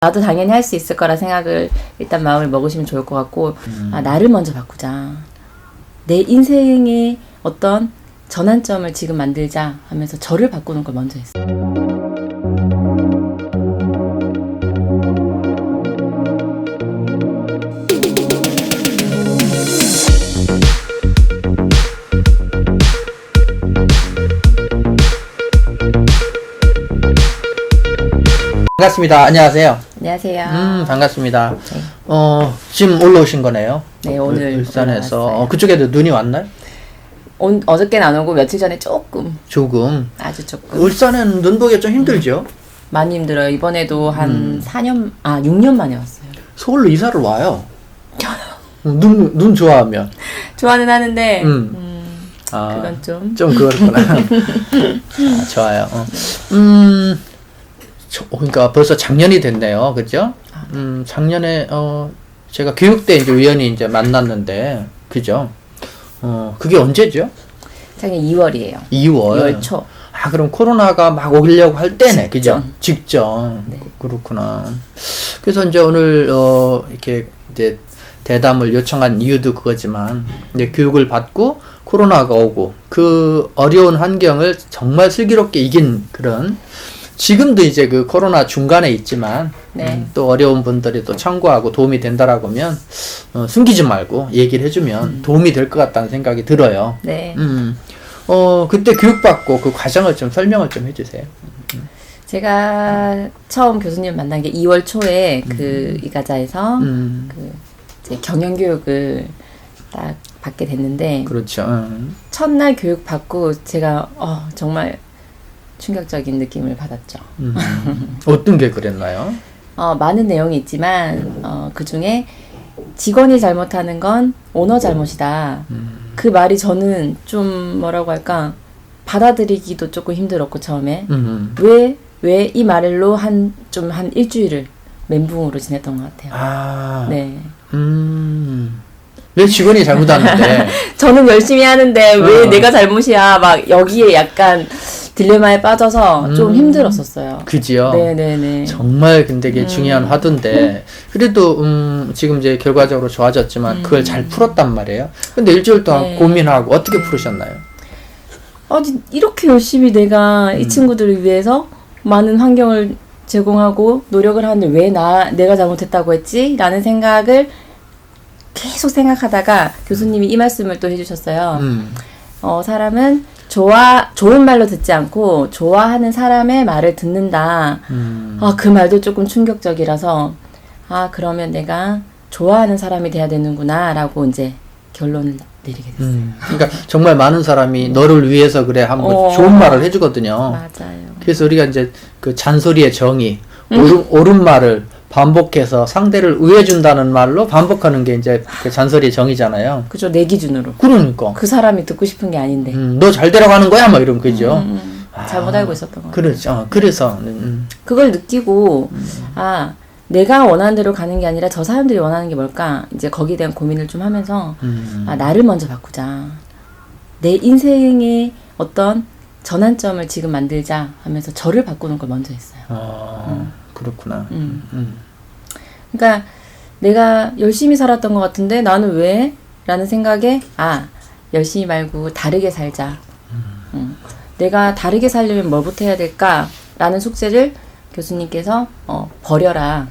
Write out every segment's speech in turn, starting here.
나도 당연히 할 수 있을 거라 생각을 일단 마음을 먹으시면 좋을 것 같고, 나를 먼저 바꾸자. 내 인생의 어떤 전환점을 지금 만들자 하면서 저를 바꾸는 걸 먼저 했어요. 반갑습니다. 안녕하세요. 안녕하세요. 반갑습니다. 네. 지금 올라오신 거네요. 네, 오늘 울산에서. 그쪽에도 눈이 왔나요? 어저께는 안 오고 며칠 전에 조금, 아주 조금. 울산은 눈 보기가 좀 힘들죠? 많이 힘들어요. 이번에도 한 6년 만에 왔어요. 서울로 이사를 와요. 눈 좋아하면. 좋아는 하는데, 그건 좀 그렇구나. 좋아요. 그러니까 벌써 작년이 됐네요. 그죠? 작년에, 제가 교육대 이제 우연히 이제 만났는데, 그죠? 그게 언제죠? 작년 2월이에요. 2월 초. 그럼 코로나가 막 오려고 할 때네. 그죠? 직전. 네. 그렇구나. 그래서 이제 오늘, 이렇게 이제 대담을 요청한 이유도 그거지만, 이제 교육을 받고 코로나가 오고, 그 어려운 환경을 정말 슬기롭게 이긴 그런, 지금도 이제 그 코로나 중간에 있지만, 네. 또 어려운 분들이 또 참고하고 도움이 된다라고 하면, 숨기지 말고 얘기를 해주면 도움이 될 것 같다는 생각이 들어요. 네. 그때 교육받고 그 과정을 좀 설명을 좀 해주세요. 제가 처음 교수님 만난 게 2월 초에 그 이가자에서 그 이제 경영교육을 딱 받게 됐는데, 그렇죠. 첫날 교육 받고 제가 정말 충격적인 느낌을 받았죠. 어떤 게 그랬나요? 많은 내용이 있지만 그 중에 직원이 잘못하는 건 오너 잘못이다. 그 말이 저는 좀 뭐라고 할까, 받아들이기도 조금 힘들었고 처음에 왜 이 말로 한 일주일을 멘붕으로 지냈던 것 같아요. 네. 왜 직원이 잘못하는데? 저는 열심히 하는데 왜 내가 잘못이야? 막 여기에 약간 딜레마에 빠져서 좀 힘들었었어요. 그지요? 네네네. 정말 근데 이게 중요한 화두인데, 그래도, 지금 이제 결과적으로 좋아졌지만, 그걸 잘 풀었단 말이에요. 근데 일주일 동안 네. 고민하고 어떻게 풀으셨나요? 이렇게 열심히 내가 이 친구들을 위해서 많은 환경을 제공하고 노력을 하는데 왜 내가 잘못했다고 했지? 라는 생각을 계속 생각하다가 교수님이 이 말씀을 또 해주셨어요. 사람은 좋은 말로 듣지 않고 좋아하는 사람의 말을 듣는다. 그 말도 조금 충격적이라서, 그러면 내가 좋아하는 사람이 돼야 되는구나 라고 이제 결론을 내리게 됐어요. 그러니까 정말 많은 사람이 너를 위해서 그래 하면 좋은 말을 해주거든요. 맞아요. 그래서 우리가 이제 그 잔소리의 정의, 옳은 말을 반복해서 상대를 의해준다는 말로 반복하는 게 이제 그 잔소리의 정의잖아요. 그죠, 내 기준으로. 그러니까. 그 사람이 듣고 싶은 게 아닌데. 너 잘 되라고 거야? 막 이러면 그죠? 잘못 알고 있었던 거. 그렇죠. 그래서. 그걸 느끼고, 내가 원하는 대로 가는 게 아니라 저 사람들이 원하는 게 뭘까? 이제 거기에 대한 고민을 좀 하면서, 나를 먼저 바꾸자. 내 인생의 어떤 전환점을 지금 만들자 하면서 저를 바꾸는 걸 먼저 했어요. 그렇구나. 그러니까 내가 열심히 살았던 것 같은데 나는 왜? 라는 생각에 열심히 말고 다르게 살자. 내가 다르게 살려면 뭐부터 해야 될까? 라는 숙제를 교수님께서 버려라.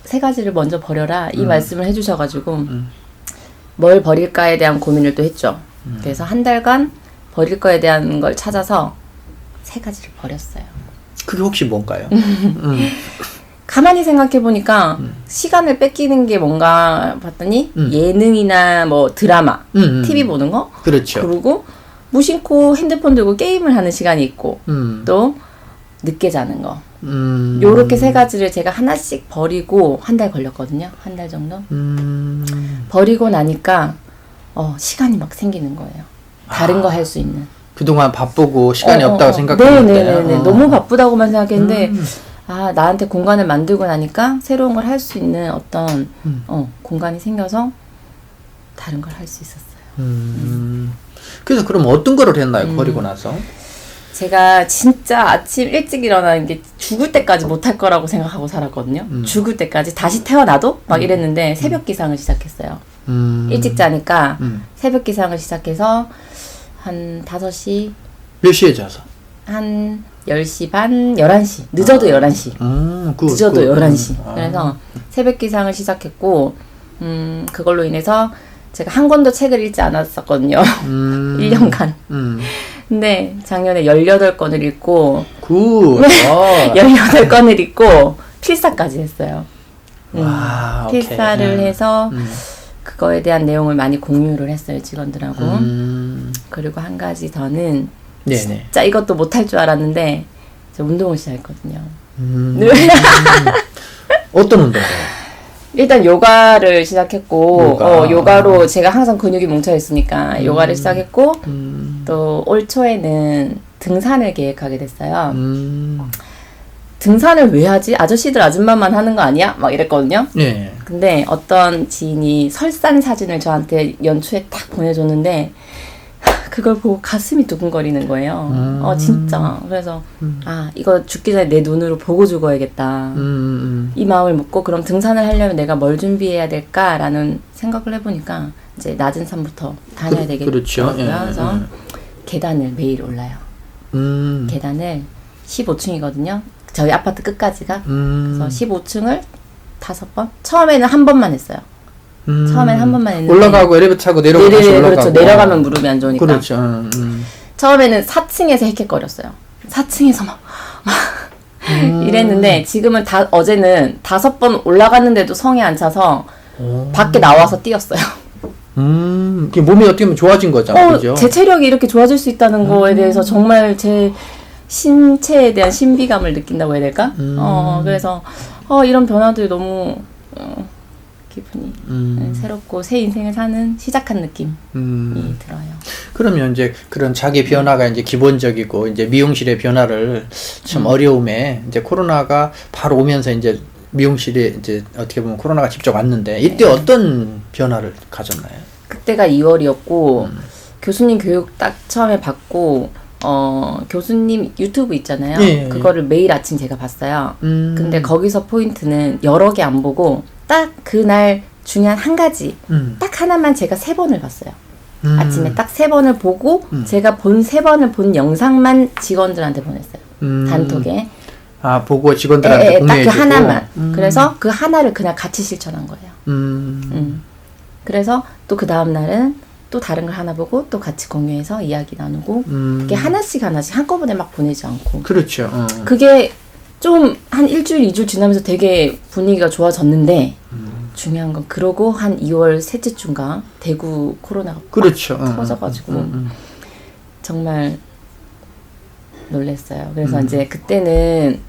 3가지를 먼저 버려라. 이 말씀을 해주셔가지고 뭘 버릴까에 대한 고민을 또 했죠. 그래서 한 달간 버릴 거에 대한 걸 찾아서 3가지를 버렸어요. 그게 혹시 뭔가요? 가만히 생각해보니까 시간을 뺏기는 게 뭔가 봤더니 예능이나 뭐 드라마, TV 보는 거? 그렇죠. 그리고 무심코 핸드폰 들고 게임을 하는 시간이 있고 또 늦게 자는 거. 요렇게 3가지를 제가 하나씩 버리고 한 달 걸렸거든요. 한 달 정도. 버리고 나니까 시간이 막 생기는 거예요. 다른 거 할 수 있는. 그동안 바쁘고 시간이 없다고 생각했는데. 네네네. 너무 바쁘다고만 생각했는데 나한테 공간을 만들고 나니까 새로운 걸 할 수 있는 어떤 공간이 생겨서 다른 걸 할 수 있었어요. 그래서 그럼 어떤 거를 했나요? 버리고 나서? 제가 진짜 아침 일찍 일어나는 게 죽을 때까지 못할 거라고 생각하고 살았거든요. 죽을 때까지 다시 태어나도 막 이랬는데 새벽 기상을 시작했어요. 일찍 자니까 새벽 기상을 시작해서 한 5시 몇 시에 자서? 한 10시 반, 11시. 늦어도 11시. 늦어도 11시. 그래서 새벽 기상을 시작했고 그걸로 인해서 제가 한 권도 책을 읽지 않았었거든요. 1년간. 근데 작년에 18권을 읽고 굿. 18권을 읽고 필사까지 했어요. 와, 필사를 오케이. 해서 그거에 대한 내용을 많이 공유를 했어요, 직원들하고. 그리고 한 가지 더는 네네. 진짜 이것도 못할 줄 알았는데 저 운동을 시작했거든요. 어떤 운동을? 일단 요가를 시작했고 요가. 요가로 제가 항상 근육이 뭉쳐 있으니까 요가를 시작했고 또 올 초에는 등산을 계획하게 됐어요. 등산을 왜 하지? 아저씨들 아줌마만 하는 거 아니야? 막 이랬거든요. 네. 근데 어떤 지인이 설산 사진을 저한테 연초에 딱 보내줬는데 그걸 보고 가슴이 두근거리는 거예요. 진짜. 그래서 아 이거 죽기 전에 내 눈으로 보고 죽어야겠다. 이 마음을 먹고 그럼 등산을 하려면 내가 뭘 준비해야 될까라는 생각을 해보니까 이제 낮은 산부터 다녀야 되겠더라고요. 그렇죠. 예, 그래서 계단을 매일 올라요. 계단을 15층이거든요. 저희 아파트 끝까지가. 그래서 15층을 5번? 처음에는 한 번만 했어요. 처음엔 한 번만 했는데 올라가고 엘리베이터 타고 내려가고 다시 올라가고. 그렇죠. 내려가면 무릎이 안 좋으니까. 그렇죠. 처음에는 4층에서 헥헥거렸어요. 4층에서 막 이랬는데 지금은 어제는 5번 올라갔는데도 성에 안 차서 밖에 나와서 뛰었어요. 이게 몸이 어떻게 보면 좋아진 거잖아요. 그죠? 제 체력이 이렇게 좋아질 수 있다는 거에 대해서 정말 제 신체에 대한 신비감을 느낀다고 해야 될까? 그래서 이런 변화들이 너무 기분이 새롭고 새 인생을 사는 시작한 느낌이 들어요. 그러면 이제 그런 자기 변화가 이제 기본적이고 이제 미용실의 변화를 참 어려움에 이제 코로나가 바로 오면서 이제 미용실에 이제 어떻게 보면 코로나가 직접 왔는데 이때 어떤 변화를 가졌나요? 그때가 2월이었고 교수님 교육 딱 처음에 받고 교수님 유튜브 있잖아요. 예. 그거를 매일 아침 제가 봤어요. 근데 거기서 포인트는 여러 개 안 보고 딱 그날 중요한 한 가지 딱 하나만 제가 3번을 봤어요. 아침에 딱 3번을 보고 제가 본 3번을 본 영상만 직원들한테 보냈어요. 단톡에. 아, 보고 직원들한테 딱 그 공유해주고. 하나만. 그래서 그 하나를 그냥 같이 실천한 거예요. 그래서 또 그 다음 날은 또 다른 걸 하나 보고 또 같이 공유해서 이야기 나누고 그게 하나씩 한꺼번에 막 보내지 않고. 그렇죠. 그게 좀 한 일주일, 2주일 지나면서 되게 분위기가 좋아졌는데 중요한 건 그러고 한 2월 셋째 주인가 대구 코로나가 그렇죠. 터져가지고 정말 놀랬어요. 그래서 이제 그때는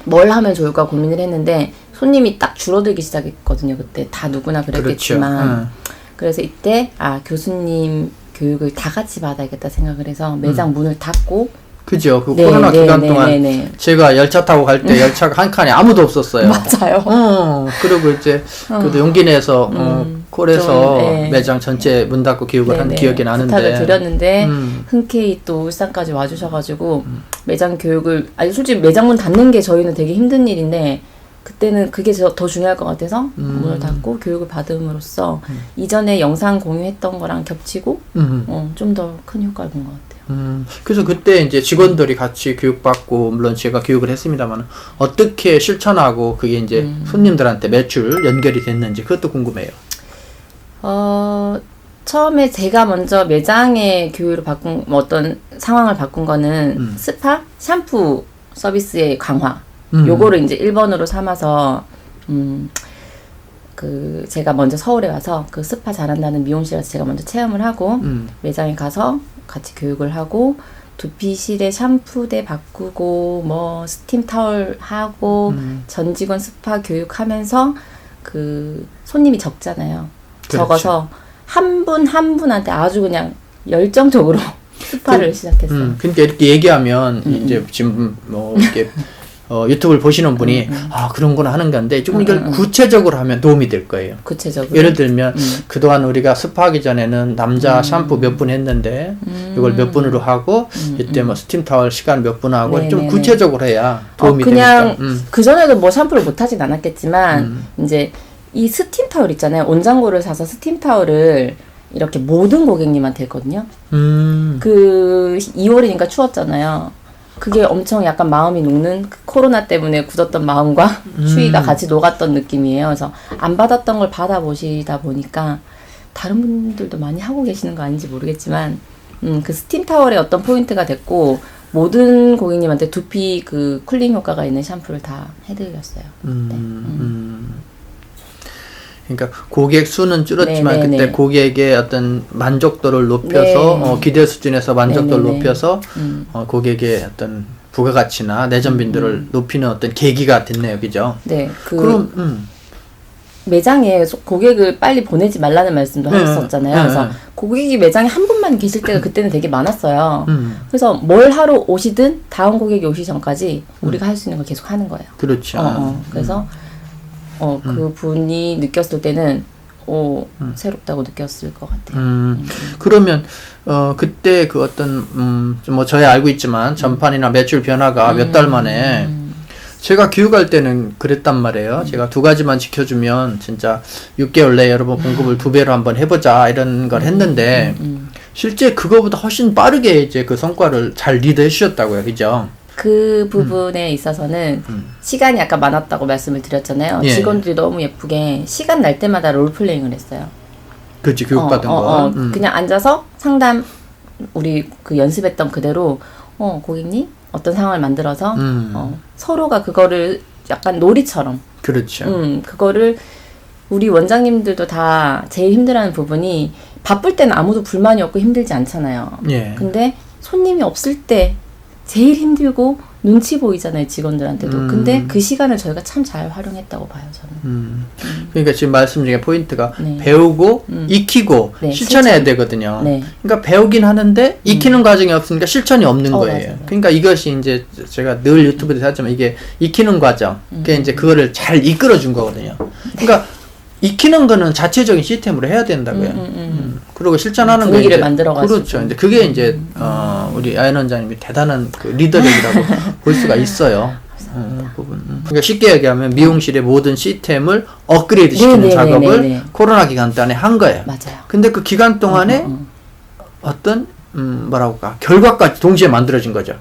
뭘 하면 좋을까 고민을 했는데 손님이 딱 줄어들기 시작했거든요. 그때 다 누구나 그랬겠지만 그렇죠. 그래서 이때 교수님 교육을 다 같이 받아야겠다 생각을 해서 매장 문을 닫고 그죠. 그 코로나 기간 동안 제가 열차 타고 갈 때 열차가 한 칸에 아무도 없었어요. 맞아요. 그리고 이제 그래도 용기 내서 콜에서 매장 전체 문 닫고 교육을 한 기억이 나는데 부탁을 드렸는데 흔쾌히 또 울산까지 와주셔가지고 매장 교육을 솔직히 매장 문 닫는 게 저희는 되게 힘든 일인데 그때는 그게 더 중요할 것 같아서 문을 닫고 교육을 받음으로써 이전에 영상 공유했던 거랑 겹치고 좀 더 큰 효과를 본 것 같아요. 그래서 그때 이제 직원들이 같이 교육받고 물론 제가 교육을 했습니다만 어떻게 실천하고 그게 이제 손님들한테 매출 연결이 됐는지 그것도 궁금해요. 처음에 제가 먼저 매장의 교육을 바꾼 어떤 상황을 바꾼 거는 스파 샴푸 서비스의 강화. 요거를 이제 1번으로 삼아서 그 제가 먼저 서울에 와서 그 스파 잘한다는 미용실에서 제가 먼저 체험을 하고 매장에 가서 같이 교육을 하고 두피실에 샴푸대 바꾸고 뭐 스팀 타월 하고 전 직원 스파 교육하면서 그 손님이 적잖아요. 그렇죠. 적어서 한 분 한 분한테 아주 그냥 열정적으로 스파를 시작했어요. 그러니까 이렇게 얘기하면 이제 지금 뭐 이렇게 유튜브를 보시는 분이 그런구나 하는 건데 조금 이걸 구체적으로 하면 도움이 될 거예요. 구체적으로. 예를 들면 그동안 우리가 스파하기 전에는 남자 샴푸 몇 분 했는데 이걸 몇 분으로 하고 이때 뭐 스팀 타월 시간 몇 분 하고 좀 구체적으로 해야 도움이 그냥 되니까. 그 전에도 뭐 샴푸를 못 하진 않았겠지만 이제 이 스팀 타월 있잖아요. 온장고를 사서 스팀 타월을 이렇게 모든 고객님한테 했거든요. 그 2월이니까 추웠잖아요. 그게 엄청 약간 마음이 녹는 그 코로나 때문에 굳었던 마음과 추위가 같이 녹았던 느낌이에요. 그래서 안 받았던 걸 받아보시다 보니까 다른 분들도 많이 하고 계시는 거 아닌지 모르겠지만 그 스팀 타월의 어떤 포인트가 됐고 모든 고객님한테 두피 그 쿨링 효과가 있는 샴푸를 다 해드렸어요. 그러니까 고객 수는 줄었지만 네네네. 그때 고객의 어떤 만족도를 높여서 기대 수준에서 만족도를 네네네. 높여서 고객의 어떤 부가가치나 내전 빈도를 높이는 어떤 계기가 됐네요, 그죠? 네, 그럼 매장에 고객을 빨리 보내지 말라는 말씀도 하셨었잖아요. 그래서 고객이 매장에 한 분만 계실 때가 그때는 되게 많았어요. 그래서 뭘 하러 오시든 다음 고객이 오시기 전까지 우리가 할 수 있는 걸 계속 하는 거예요. 그렇죠. 그래서 그 분이 느꼈을 때는 새롭다고 느꼈을 것 같아요. 그러면 그때 그 어떤 뭐 저야 알고 있지만 전판이나 매출 변화가 몇 달 만에 제가 교육할 때는 그랬단 말이에요. 제가 두 가지만 지켜주면 진짜 6개월 내에 여러분 공급을 2배로 한번 해보자 이런 걸 했는데 실제 그거보다 훨씬 빠르게 이제 그 성과를 잘 리드해 주셨다고요, 그죠? 그 부분에 있어서는 시간이 아까 많았다고 말씀을 드렸잖아요. 예. 직원들이 너무 예쁘게 시간 날 때마다 롤플레잉을 했어요. 그렇지, 교육받은 거. 그냥 앉아서 상담 우리 그 연습했던 그대로 고객님 어떤 상황을 만들어서 서로가 그거를 약간 놀이처럼 그렇죠. 그거를 우리 원장님들도 다 제일 힘들어하는 부분이 바쁠 때는 아무도 불만이 없고 힘들지 않잖아요. 예. 근데 손님이 없을 때 제일 힘들고 눈치 보이잖아요, 직원들한테도. 근데 그 시간을 저희가 참 잘 활용했다고 봐요, 저는. 그러니까 지금 말씀 중에 포인트가 네. 배우고 익히고 네, 실천해야 실천. 되거든요. 네. 그러니까 배우긴 하는데 익히는 과정이 없으니까 실천이 없는 거예요. 맞아요. 그러니까 이것이 이제 제가 늘 유튜브에서 하지만 이게 익히는 과정, 그게 이제 그거를 잘 이끌어 준 거거든요. 그러니까 익히는 거는 자체적인 시스템으로 해야 된다고요. 그리고 실천하는 거 분위기를 이제 만들어가지고. 그렇죠. 이제 그게 이제 우리 아연 원장님이 대단한 그 리더력이라고 볼 수가 있어요. 부분. 그러니까 쉽게 얘기하면 미용실의 모든 시스템을 업그레이드 시키는 작업을 코로나 기간 동안에 한 거예요. 맞아요. 근데 그 기간 동안에 어떤 뭐라고 할까 결과까지 동시에 만들어진 거죠.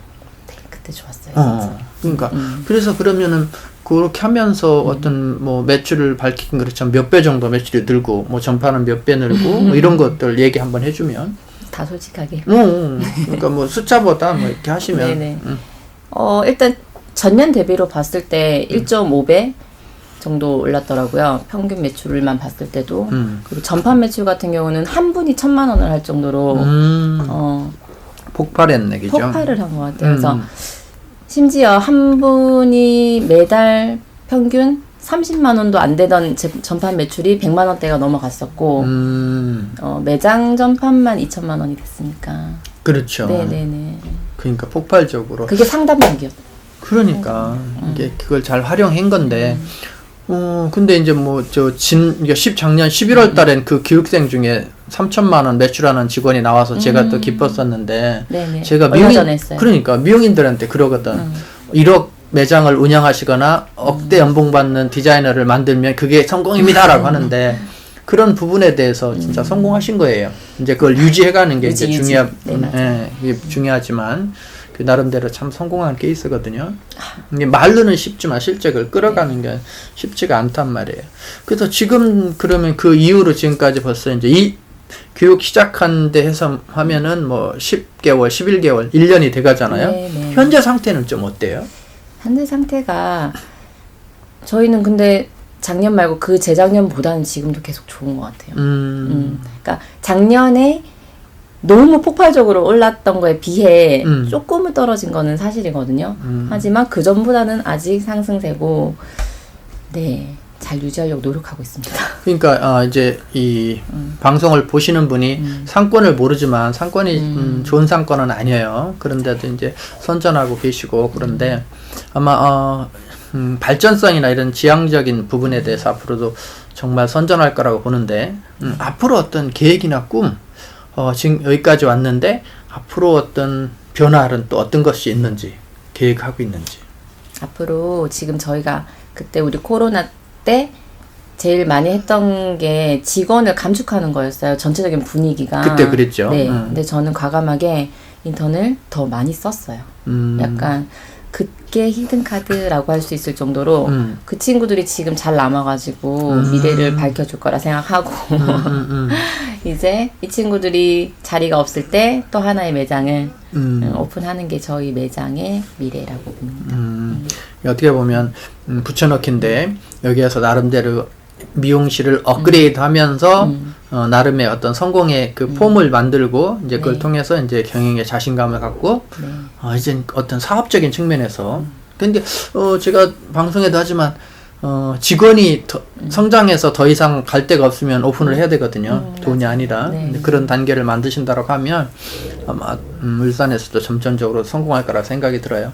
네, 그때 좋았어요. 그러니까 그래서 그러면은 그렇게 하면서 어떤 뭐 매출을 밝히긴 그렇지만 몇 배 정도 매출이 늘고 뭐 전파는 몇 배 늘고 뭐 이런 것들 얘기 한번 해주면 다 솔직하게. 그러니까 뭐 숫자보다 뭐 이렇게 하시면 네네. 일단 전년 대비로 봤을 때 1.5배 정도 올랐더라고요. 평균 매출만 봤을 때도. 그리고 전판 매출 같은 경우는 한 분이 1,000만 원을 할 정도로 폭발했네, 그죠? 폭발을 한 것 같아요. 그래서 심지어 한 분이 매달 평균 30만 원도 안 되던 전판 매출이 100만 원대가 넘어갔었고 매장 전판만 2천만 원이 됐으니까. 그렇죠. 네네네. 그러니까 폭발적으로. 그게 상담력이었어요. 그러니까 이게 그걸 잘 활용한 건데. 근데 이제 뭐 작년 11월 달엔 그 교육생 중에 3천만 원 매출하는 직원이 나와서 제가 또 기뻤었는데 네네. 제가 얼마 전에 했어요. 그러니까 미용인들한테 그러거든. 1억 매장을 운영하시거나 억대 연봉 받는 디자이너를 만들면 그게 성공입니다라고 하는데 그런 부분에 대해서 진짜 성공하신 거예요. 이제 그걸 유지해가는 게 이제 이게 중요하지만 그 나름대로 참 성공한 케이스거든요. 이게 말로는 쉽지만 실제 그걸 끌어가는 게 쉽지가 않단 말이에요. 그래서 지금 그러면 그 이후로 지금까지 벌써 이제 이 교육 시작한 데 해서 하면은 뭐 10개월, 11개월, 1년이 돼 가잖아요. 네네. 현재 상태는 좀 어때요? 현재 상태가 저희는 근데 작년 말고 그 재작년보다는 지금도 계속 좋은 것 같아요. 그러니까 작년에 너무 폭발적으로 올랐던 거에 비해 조금은 떨어진 거는 사실이거든요. 하지만 그 전보다는 아직 상승세고, 네. 잘 유지하려고 노력하고 있습니다. 그러니까 이제 이 방송을 보시는 분이 상권을 모르지만 상권이 좋은 상권은 아니에요. 그런데도 이제 선전하고 계시고 그런데 아마 발전성이나 이런 지향적인 부분에 대해서 앞으로도 정말 선전할 거라고 보는데 앞으로 어떤 계획이나 꿈 지금 여기까지 왔는데 앞으로 어떤 변화는 또 어떤 것이 있는지 계획하고 있는지. 앞으로 지금 저희가 그때 우리 코로나 때 제일 많이 했던 게 직원을 감축하는 거였어요. 전체적인 분위기가. 그때 그랬죠. 네. 근데 저는 과감하게 인턴을 더 많이 썼어요. 약간 그게 히든카드라고 할 수 있을 정도로 그 친구들이 지금 잘 남아가지고 미래를 밝혀줄 거라 생각하고 이제 이 친구들이 자리가 없을 때 또 하나의 매장을 오픈하는 게 저희 매장의 미래라고 봅니다. 어떻게 보면 붙여넣기인데 여기에서 나름대로 미용실을 업그레이드 하면서 나름의 어떤 성공의 그 폼을 만들고 이제 그걸 네. 통해서 이제 경영에 자신감을 갖고 이제 어떤 사업적인 측면에서 근데 제가 방송에도 하지만 직원이 성장해서 더 이상 갈 데가 없으면 오픈을 해야 되거든요. 돈이 아니라. 네. 근데 그런 단계를 만드신다고 하면 아마 울산에서도 점점적으로 성공할 거라 생각이 들어요.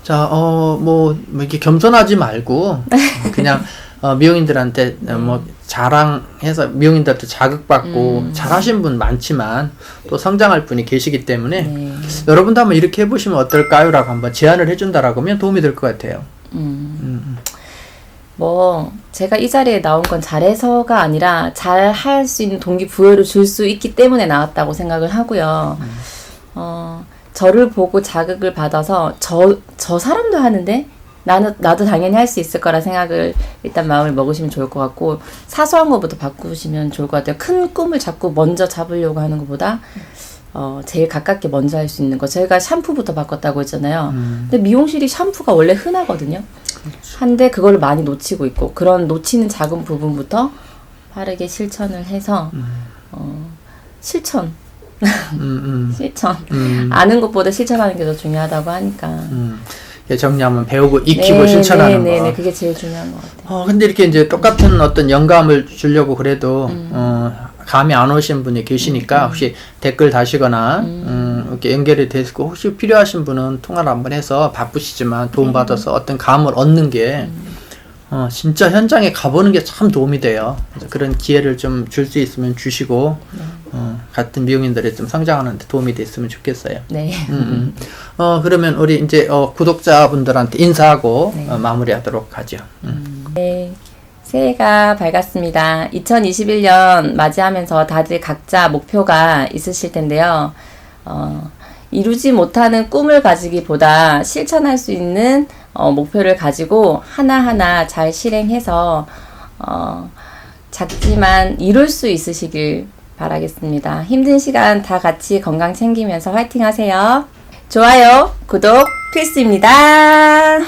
자, 뭐 이렇게 겸손하지 말고 그냥 미용인들한테 뭐 자랑해서 미용인들한테 자극받고 잘하신 분 많지만 또 성장할 분이 계시기 때문에 네. 여러분도 한번 이렇게 해보시면 어떨까요? 라고 한번 제안을 해준다라고 하면 도움이 될 것 같아요. 뭐 제가 이 자리에 나온 건 잘해서가 아니라 잘 할 수 있는 동기부여를 줄 수 있기 때문에 나왔다고 생각을 하고요. 저를 보고 자극을 받아서 저 사람도 하는데 나도 당연히 할 수 있을 거라 생각을 일단 마음을 먹으시면 좋을 것 같고 사소한 것부터 바꾸시면 좋을 것 같아요. 큰 꿈을 자꾸 먼저 잡으려고 하는 것보다 제일 가깝게 먼저 할 수 있는 거. 저희가 샴푸부터 바꿨다고 했잖아요. 근데 미용실이 샴푸가 원래 흔하거든요. 한데 그걸 많이 놓치고 있고 그런 놓치는 작은 부분부터 빠르게 실천을 해서 실천 아는 것보다 실천하는 게 더 중요하다고 하니까 정리하면 배우고 익히고 실천하는 거. 네, 그게 제일 중요한 것 같아요. 근데 이렇게 이제 똑같은 어떤 영감을 주려고 그래도 감이 안 오신 분이 계시니까 혹시 댓글 다시거나 이렇게 연결이 되시고 혹시 필요하신 분은 통화를 한번 해서 바쁘시지만 도움받아서 어떤 감을 얻는 게 진짜 현장에 가보는 게 참 도움이 돼요. 그래서 그런 기회를 좀 줄 수 있으면 주시고 같은 미용인들이 좀 성장하는 데 도움이 됐으면 좋겠어요. 네. 그러면 우리 이제 구독자분들한테 인사하고 네. 마무리하도록 하죠. 네. 새해가 밝았습니다. 2021년 맞이하면서 다들 각자 목표가 있으실 텐데요. 이루지 못하는 꿈을 가지기보다 실천할 수 있는 목표를 가지고 하나하나 잘 실행해서 작지만 이룰 수 있으시길 바라겠습니다. 힘든 시간 다 같이 건강 챙기면서 화이팅 하세요. 좋아요, 구독 필수입니다.